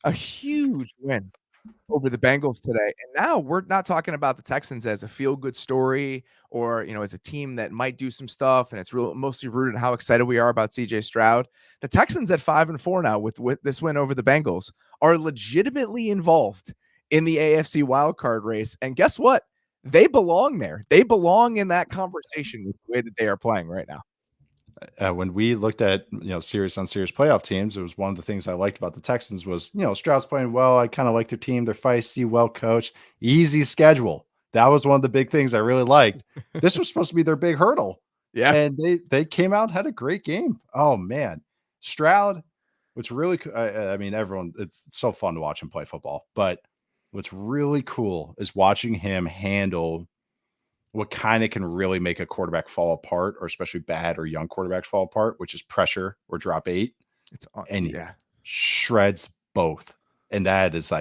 A huge win over the Bengals today. And now we're not talking about the Texans as a feel-good story or, as a team that might do some stuff, and it's real mostly rooted in how excited we are about CJ Stroud. The Texans at 5-4 now with this win over the Bengals are legitimately involved in the AFC wildcard race. And guess what? They belong there. They belong in that conversation with the way that they are playing right now. When we looked at serious on serious playoff teams, it was one of the things I liked about the Texans was Stroud's playing well. I kind of like their team. They're feisty, well coached, easy schedule. That was one of the big things I really liked. This was supposed to be their big hurdle, Yeah. and they came out and had a great game. Oh man, Stroud. What's really I mean, everyone. It's so fun to watch him play football, but what's really cool is watching him handle what kind of can really make a quarterback fall apart, or especially bad or young quarterbacks fall apart, which is pressure or drop 8. It's And he yeah. shreds both. And that is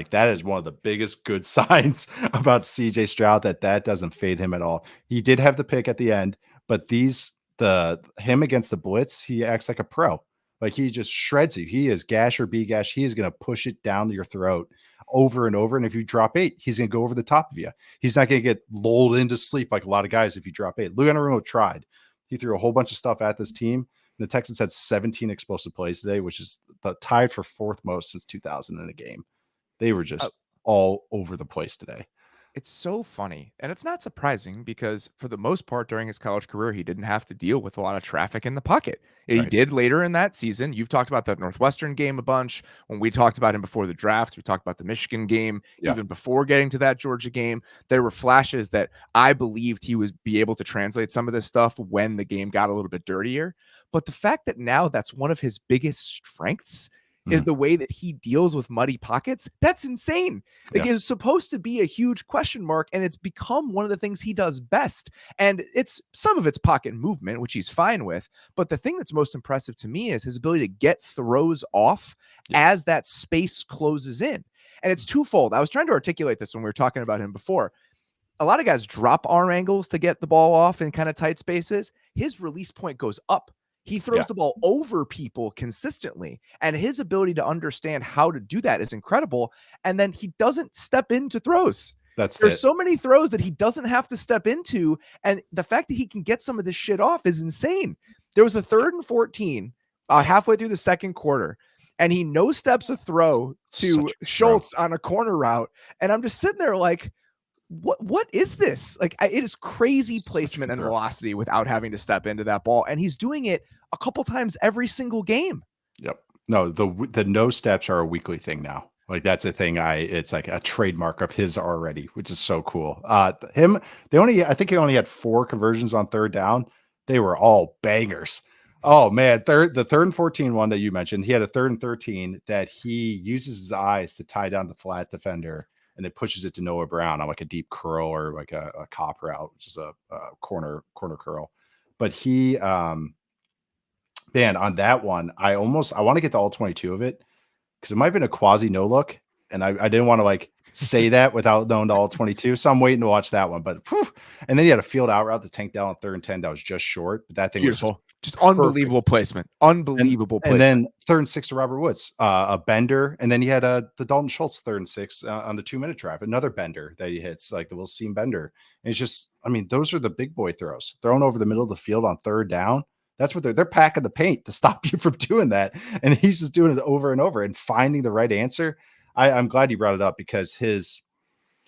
one of the biggest good signs about CJ Stroud, that doesn't fade him at all. He did have the pick at the end, but him against the blitz, he acts like a pro. Like he just shreds you. He is gash or be gash. He is going to push it down to your throat over and over. And if you drop 8, he's going to go over the top of you. He's not going to get lulled into sleep like a lot of guys if you drop 8. Lou Anarumo tried. He threw a whole bunch of stuff at this team. The Texans had 17 explosive plays today, which is tied for 4th most since 2000 in a game. They were just all over the place today. It's so funny, and it's not surprising because for the most part during his college career, he didn't have to deal with a lot of traffic in the pocket. He Right. did later in that season. You've talked about that Northwestern game a bunch. When we talked about him before the draft, we talked about the Michigan game. Yeah. Even before getting to that Georgia game, there were flashes that I believed he would be able to translate some of this stuff when the game got a little bit dirtier. But the fact that now that's one of his biggest strengths is the way that he deals with muddy pockets. That's insane. Like, Yeah. it's supposed to be a huge question mark, and it's become one of the things he does best. And some of it's pocket movement, which he's fine with. But the thing that's most impressive to me is his ability to get throws off as that space closes in. And it's twofold. I was trying to articulate this when we were talking about him before. A lot of guys drop arm angles to get the ball off in kind of tight spaces. His release point goes up. He throws the ball over people consistently, and his ability to understand how to do that is incredible. And then he doesn't step into throws. There's so many throws that he doesn't have to step into, and the fact that he can get some of this shit off is insane. There was a 3rd and 14 halfway through the second quarter, and he no steps a throw to Schultz on a corner route, and I'm just sitting there like, what is this? Like, it is crazy placement and velocity without having to step into that ball. And he's doing it a couple times every single game. Yep. No, the no steps are a weekly thing now. Like that's a thing. It's like a trademark of his already, which is so cool. I think he only had 4 conversions on 3rd down. They were all bangers. Oh man, the 3rd and 14 one that you mentioned, he had a 3rd and 13 that he uses his eyes to tie down the flat defender, and it pushes it to Noah Brown on like a deep curl or like a cop route, which is a corner curl. But he, man, on that one, I want to get the all 22 of it because it might have been a quasi no look, and I didn't want to like say that without knowing the all 22. So I'm waiting to watch that one. But and then he had a field out route to tank down on 3rd and 10 that was just short, but that thing beautiful, was just unbelievable placement, unbelievable placement. And then 3rd and 6 to Robert Woods, a bender, and then he had the Dalton Schultz 3rd and 6 on the 2-minute drive, another bender that he hits, like the little seam bender. And it's just, I mean, those are the big boy throws thrown over the middle of the field on 3rd down. That's what they're packing the paint to stop you from doing that. And he's just doing it over and over and finding the right answer. I'm glad you brought it up because he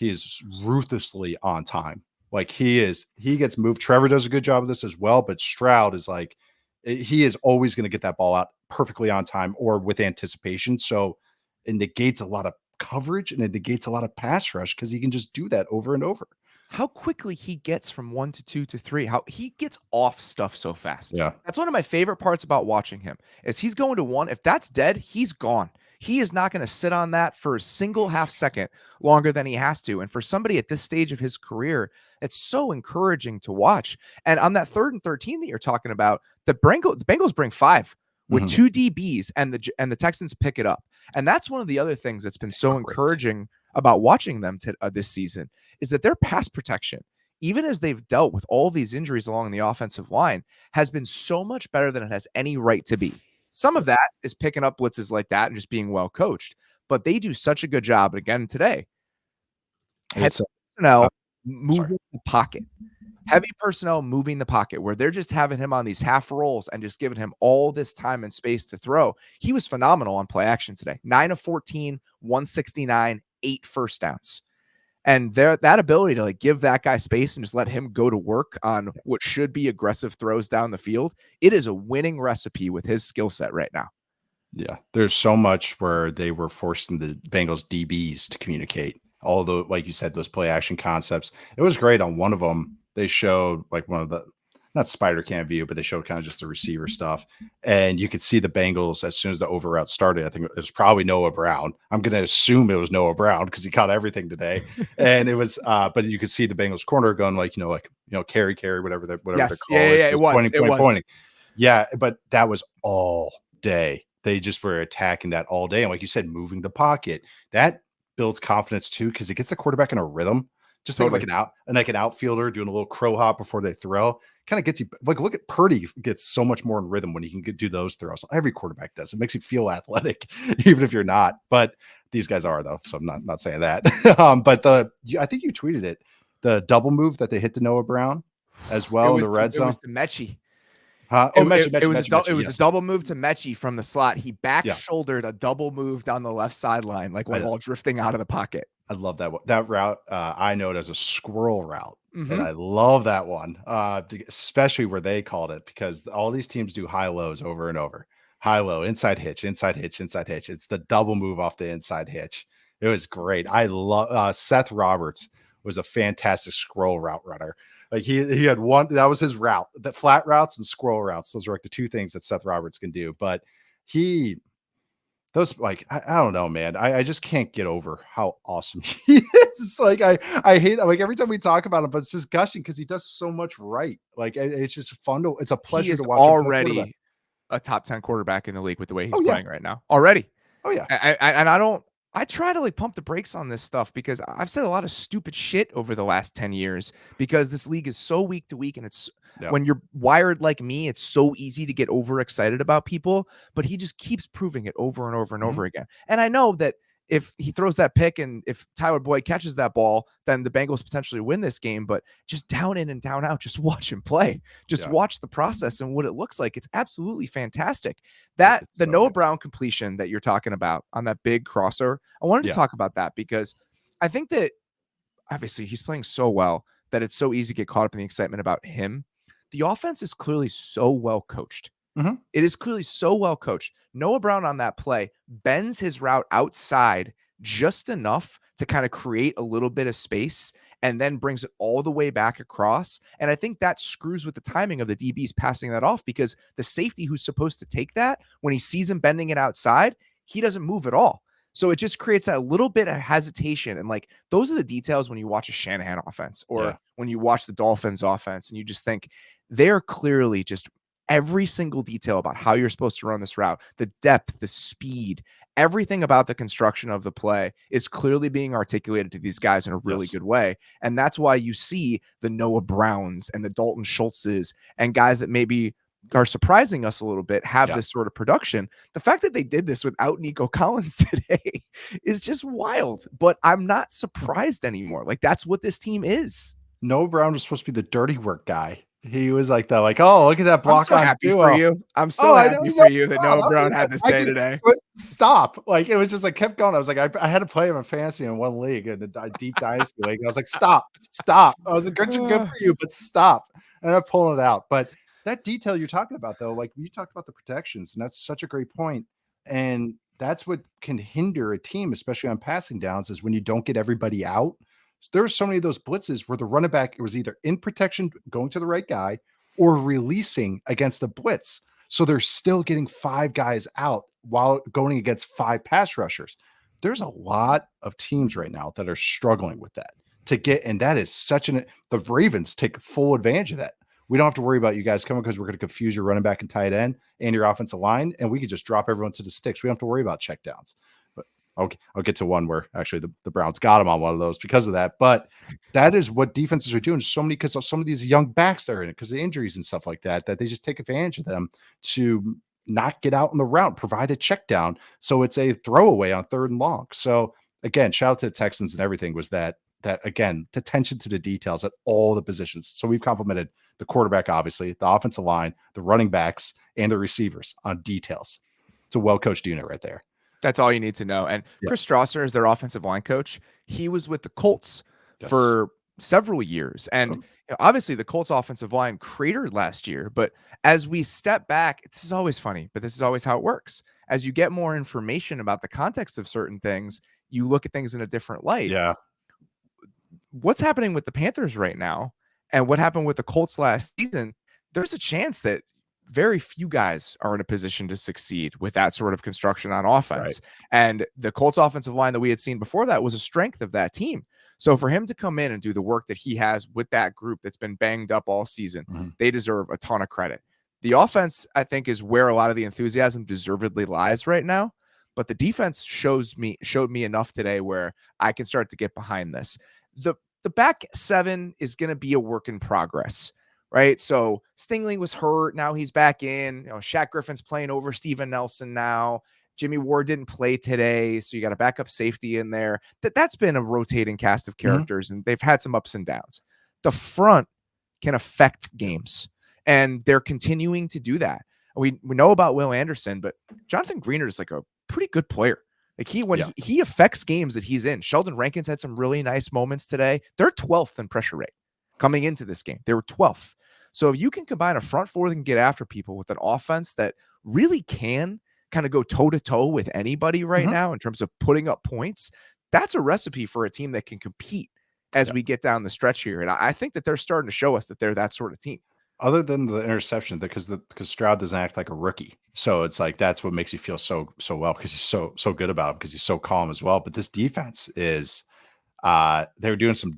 is ruthlessly on time. Like he gets moved. Trevor does a good job of this as well, but Stroud is like, he is always going to get that ball out perfectly on time or with anticipation. So it negates a lot of coverage and it negates a lot of pass rush because he can just do that over and over. How quickly he gets from 1 to 2 to 3, how he gets off stuff so fast. Yeah. That's one of my favorite parts about watching him is he's going to 1. If that's dead, he's gone. He is not going to sit on that for a single half second longer than he has to. And for somebody at this stage of his career, it's so encouraging to watch. And on that 3rd and 13 that you're talking about, the Bengals bring 5 with 2 DBs and the Texans pick it up. And that's one of the other things that's been so encouraging about watching them this season is that their pass protection, even as they've dealt with all these injuries along the offensive line, has been so much better than it has any right to be. Some of that is picking up blitzes like that and just being well coached. but they do such a good job. Again, today, heavy It's personnel sorry. moving the pocket. Heavy personnel moving the pocket where they're just having him on these half rolls and just giving him all this time and space to throw. He was phenomenal on play action today. 9 of 14, 169, 8 first downs. And that ability to like give that guy space and just let him go to work on what should be aggressive throws down the field, it is a winning recipe with his skill set right now. Yeah, there's so much where they were forcing the Bengals DBs to communicate. All the, like you said, those play action concepts. It was great on one of them. They showed like one of the, not spider cam view, but they showed kind of just the receiver stuff. And you could see the Bengals as soon as the over route started. I think it was probably Noah Brown. I'm going to assume it was Noah Brown because he caught everything today. And it was, but you could see the Bengals corner going like, carry, whatever the Yes. call is. Yeah, it was. Pointing. Yeah, but that was all day. They just were attacking that all day. And like you said, moving the pocket, that builds confidence too, because it gets the quarterback in a rhythm. Just think Totally. like an outfielder doing a little crow hop before they throw. Kind of gets you like, look at Purdy gets so much more in rhythm when he can do those throws. Every quarterback does. It makes you feel athletic, even if you're not. But these guys are though, so I'm not saying that. But I think you tweeted it, the double move that they hit to Noah Brown as well in the red zone. It was to Mechie. Huh? Oh, it was a double move to Mechie from the slot. He back shouldered a double move down the left sideline, like one ball drifting out of the pocket. I love that route. I know it as a squirrel route, and I love that one, especially where they called it, because all these teams do high lows over and over. High low, inside hitch, inside hitch, inside hitch. It's the double move off the inside hitch. It was great. I love Seth Roberts was a fantastic scroll route runner. Like he had one, that was his route, the flat routes and scroll routes. Those are like the two things that Seth Roberts can do. But those like, I don't know, man. I just can't get over how awesome he is. Like I hate, like every time we talk about him, but it's just gushing because he does so much right. Like it's just fun it's a pleasure to watch. Already a top 10 quarterback in the league with the way he's playing right now. Already. Oh yeah. I try to like pump the brakes on this stuff because I've said a lot of stupid shit over the last 10 years because this league is so week to week. And it's when you're wired like me, it's so easy to get overexcited about people, but he just keeps proving it over and over and over again. And I know that if he throws that pick and if Tyler Boyd catches that ball, then the Bengals potentially win this game. But just down in and down out, just watch him play. Just watch the process and what it looks like. It's absolutely fantastic. The Noah Brown completion that you're talking about on that big crosser, I wanted to talk about that because I think that obviously he's playing so well that it's so easy to get caught up in the excitement about him. The offense is clearly so well coached. It is clearly so well coached. Noah Brown on that play bends his route outside just enough to kind of create a little bit of space and then brings it all the way back across. And I think that screws with the timing of the DBs passing that off because the safety who's supposed to take that, when he sees him bending it outside, he doesn't move at all. So it just creates that little bit of hesitation. And like, those are the details when you watch a Shanahan offense or when you watch the Dolphins offense and you just think they're clearly just every single detail about how you're supposed to run this route, the depth, the speed, everything about the construction of the play is clearly being articulated to these guys in a really good way. And that's why you see the Noah Browns and the Dalton Schultzes and guys that maybe are surprising us a little bit have this sort of production. The fact that they did this without Nico Collins today is just wild, but I'm not surprised anymore. Like, that's what this team is. Noah Brown was supposed to be the dirty work guy. He was like that, like, oh, look at that block. I'm so happy for you. I'm so happy for you that Noah Brown had this day today. Stop. Like, it was just like kept going. I was like, I had to play him in fantasy in one league, in a deep dynasty league. And I was like, stop. I was like, good for you, but stop. And I'm pulling it out. But that detail you're talking about, though, like you talked about the protections, and that's such a great point. And that's what can hinder a team, especially on passing downs, is when you don't get everybody out. There were so many of those blitzes where the running back was either in protection going to the right guy or releasing against a blitz. So they're still getting 5 guys out while going against 5 pass rushers. There's a lot of teams right now that are struggling with that to get, and that is the Ravens take full advantage of that. We don't have to worry about you guys coming because we're going to confuse your running back and tight end and your offensive line, and we can just drop everyone to the sticks. We don't have to worry about checkdowns. But I'll get to one where actually the Browns got him on one of those because of that. But that is what defenses are doing. Because of some of these young backs that are in it, because of the injuries and stuff like that, that they just take advantage of them to not get out on the route, provide a check down. So it's a throwaway on 3rd and long. So again, shout out to the Texans and everything was that again, the attention to the details at all the positions. So we've complimented the quarterback, obviously, the offensive line, the running backs, and the receivers on details. It's a well-coached unit right there. That's all you need to know. And Chris Strasser is their offensive line coach. He was with the Colts for several years. And obviously the Colts offensive line cratered last year. But as we step back, this is always funny, but this is always how it works. As you get more information about the context of certain things, you look at things in a different light. Yeah. What's happening with the Panthers right now and what happened with the Colts last season, there's a chance that very few guys are in a position to succeed with that sort of construction on offense. And the Colts offensive line that we had seen before that was a strength of that team. So for him to come in and do the work that he has with that group that's been banged up all season, they deserve a ton of credit. The offense, I think, is where a lot of the enthusiasm deservedly lies right now. But the defense showed me enough today where I can start to get behind this. The back seven is going to be a work in progress, right? So Stingley was hurt. Now he's back in. Shaq Griffin's playing over Steven Nelson now. Jimmy Ward didn't play today, so you got a backup safety in there. That's been a rotating cast of characters, and they've had some ups and downs. The front can affect games, and they're continuing to do that. We know about Will Anderson, but Jonathan Greenard is like a pretty good player. Like he affects games that he's in. Sheldon Rankins had some really nice moments today. They're 12th in pressure rate coming into this game. They were 12th. So if you can combine a front four that can get after people with an offense that really can kind of go toe to toe with anybody right now in terms of putting up points, that's a recipe for a team that can compete as we get down the stretch here. And I think that they're starting to show us that they're that sort of team. Other than the interception, because Stroud doesn't act like a rookie, so it's like that's what makes you feel so well because he's so good about him because he's so calm as well. But this defense is, they were doing some.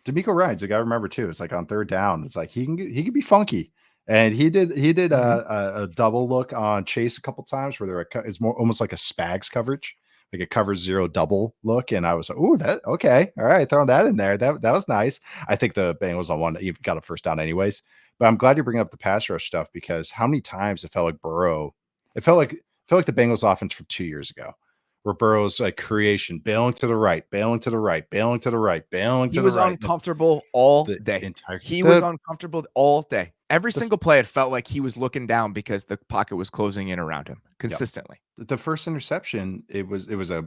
D'Amico Ryans, a guy I remember too. It's like on 3rd down, it's like he can be funky, and he did a double look on Chase a couple times where it's more almost like a Spags coverage. Like a cover 0 double look. And I was like, ooh, okay. All right. Throwing that in there. That was nice. I think the Bengals on one even got a first down anyways, but I'm glad you bring up the pass rush stuff because how many times it felt like the Bengals offense from 2 years ago where Burrow's like creation, bailing to the right, bailing to the right, bailing to the right, bailing to the right. He was uncomfortable all day. He was uncomfortable all day. Every single play, it felt like he was looking down because the pocket was closing in around him consistently. The first interception, it was a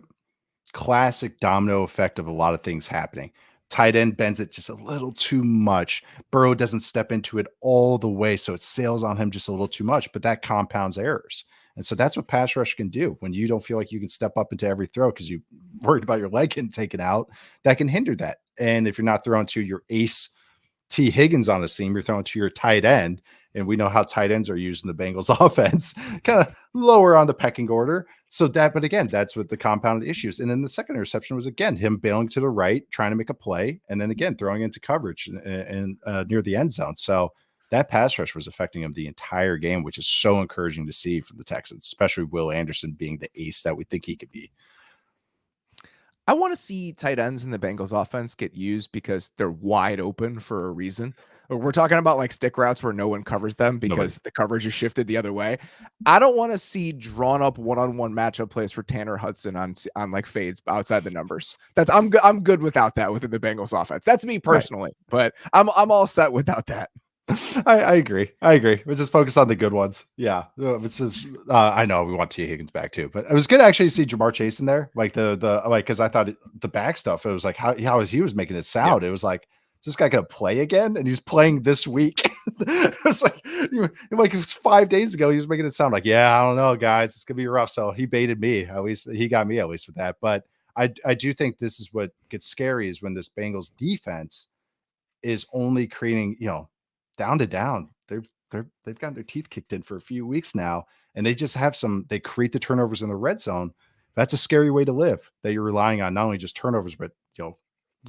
classic domino effect of a lot of things happening. Tight end bends it just a little too much. Burrow doesn't step into it all the way, so it sails on him just a little too much, but that compounds errors. And so that's what pass rush can do when you don't feel like you can step up into every throw because you're worried about your leg getting taken out. That can hinder that. And if you're not throwing to your ace T. Higgins on the seam, you're throwing to your tight end. And we know how tight ends are used in the Bengals offense, kind of lower on the pecking order. So but again, that's what the compounded issues. And then the second interception was, again, him bailing to the right, trying to make a play, and then again, throwing into coverage and near the end zone. So that pass rush was affecting him the entire game, which is so encouraging to see from the Texans, especially Will Anderson being the ace that we think he could be. I want to see tight ends in the Bengals offense get used because they're wide open for a reason. We're talking about like stick routes where no one covers them because the coverage is shifted the other way. I don't want to see drawn up one-on-one matchup plays for Tanner Hudson on like fades outside the numbers. I'm good without that within the Bengals offense. That's me personally, but I'm all set without that. I agree. We'll just focus on the good ones. Yeah. It's just, I know we want T. Higgins back too, but it was good to actually see Jamar Chase in there. Like because I thought the back stuff, it was like how he was making it sound. Yeah. It was like, is this guy going to play again? And he's playing this week. It's like it was 5 days ago. He was making it sound like, yeah, I don't know, guys, it's going to be rough. So he baited me. At least he got me at least with that. But I do think this is what gets scary is when this Bengals defense is only creating, down to down. They've gotten their teeth kicked in for a few weeks now, and they just have they create the turnovers in the red zone. That's a scary way to live, that you're relying on not only just turnovers, but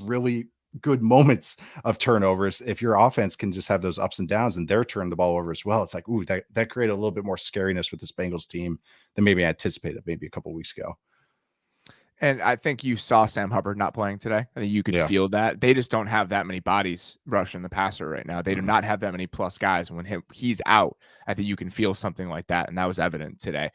really good moments of turnovers. If your offense can just have those ups and downs and they're turning the ball over as well, it's like, ooh, that created a little bit more scariness with this Bengals team than maybe I anticipated maybe a couple of weeks ago. And I think you saw Sam Hubbard not playing today. I think you could Yeah. feel that. They just don't have that many bodies rushing the passer right now. They do Mhm. not have that many plus guys. When he's out, I think you can feel something like that, and that was evident today.